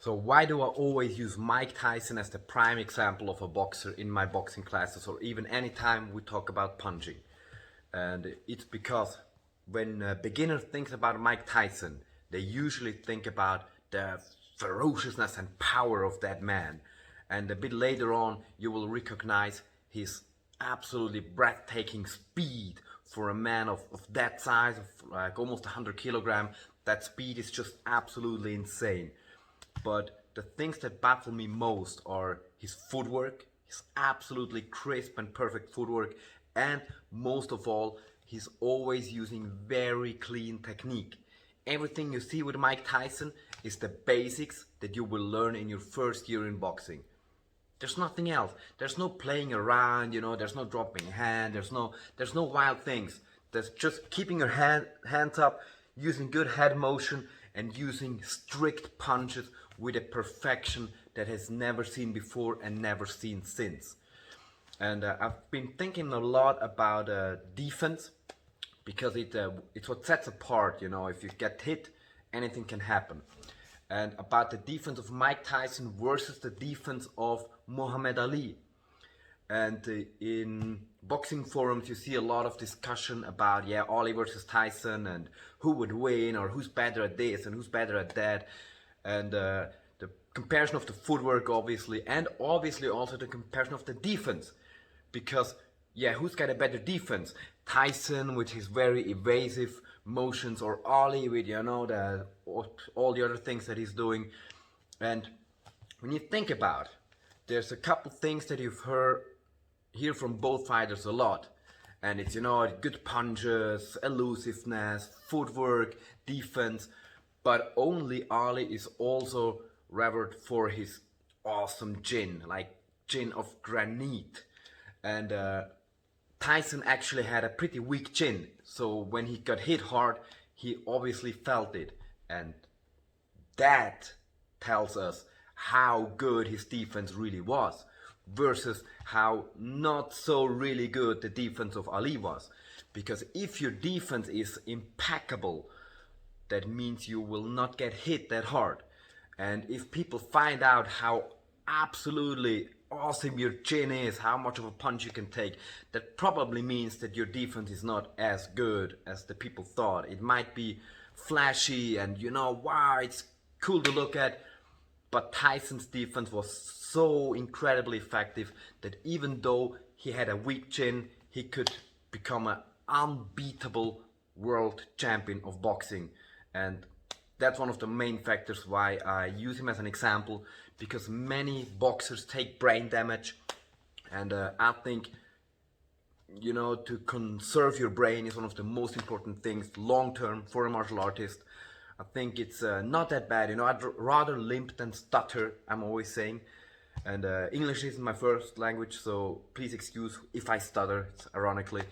So why do I always use Mike Tyson as the prime example of a boxer in my boxing classes, or even anytime we talk about punching? And it's because when a beginner thinks about Mike Tyson, they usually think about the ferociousness and power of that man. And a bit later on, you will recognize his absolutely breathtaking speed for a man of that size, of like almost 100 kilogram. That speed is just absolutely insane. But the things that baffle me most are his footwork, his absolutely crisp and perfect footwork, and most of all, he's always using very clean technique. Everything you see with Mike Tyson is the basics that you will learn in your first year in boxing. There's nothing else. There's no playing around, there's no dropping hand, there's no wild things. There's just keeping your hands up, using good head motion, and using strict punches with a perfection that has never seen before and never seen since. And I've been thinking a lot about defense, because it's what sets apart, if you get hit, anything can happen. And about the defense of Mike Tyson versus the defense of Muhammad Ali. And in boxing forums you see a lot of discussion about Ali versus Tyson and who would win, or who's better at this and who's better at that, and the comparison of the footwork obviously, and obviously also the comparison of the defense, because who's got a better defense? Tyson with his very evasive motions, or Ali with all the other things that he's doing. And when you think about it, there's a couple things that you've hear from both fighters a lot, and it's good punches, elusiveness, footwork, defense. But only Ali is also revered for his awesome chin, like chin of granite. And Tyson actually had a pretty weak chin, so when he got hit hard, he obviously felt it. And that tells us how good his defense really was, versus how not so really good the defense of Ali was. Because if your defense is impeccable, that means you will not get hit that hard. And if people find out how absolutely awesome your chin is, how much of a punch you can take, that probably means that your defense is not as good as the people thought. It might be flashy and wow, it's cool to look at, but Tyson's defense was so incredibly effective that even though he had a weak chin, he could become an unbeatable world champion of boxing. And that's one of the main factors why I use him as an example, because many boxers take brain damage, and I think to conserve your brain is one of the most important things long term for a martial artist. I think it's not that bad. I'd rather limp than stutter, I'm always saying. And English isn't my first language, so please excuse if I stutter, ironically.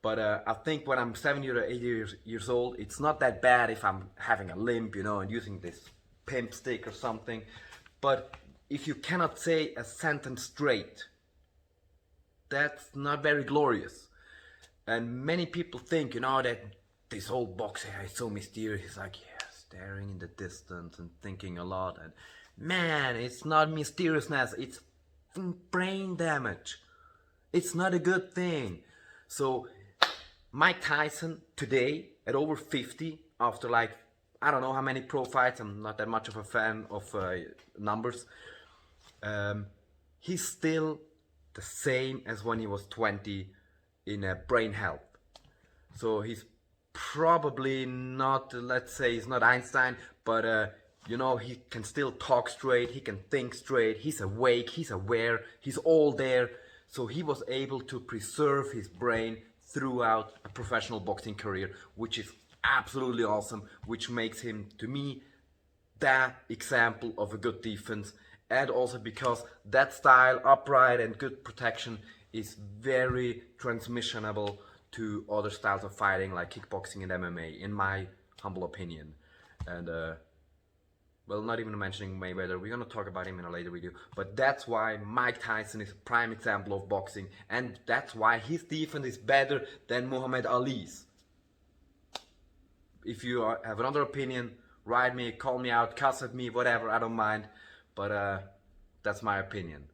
But I think when I'm 70 or 80 years old, it's not that bad if I'm having a limp, and using this pimp stick or something. But if you cannot say a sentence straight, that's not very glorious. And many people think, that this whole boxing is so mysterious. Like, staring in the distance and thinking a lot. And man, it's not mysteriousness, it's brain damage. It's not a good thing. So Mike Tyson today at over 50, after I don't know how many pro fights, I'm not that much of a fan of numbers, he's still the same as when he was 20 in brain health. So he's probably not, let's say he's not Einstein, but he can still talk straight, he can think straight, he's awake, he's aware, he's all there. So he was able to preserve his brain throughout a professional boxing career, which is absolutely awesome, which makes him, to me, that example of a good defense. And also because that style, upright and good protection, is very transmissionable to other styles of fighting like kickboxing and MMA, in my humble opinion. And well, not even mentioning Mayweather, we're gonna talk about him in a later video, but that's why Mike Tyson is a prime example of boxing, and that's why his defense is better than Muhammad Ali's. If you have another opinion, write me, call me out, cuss at me, whatever, I don't mind. But that's my opinion.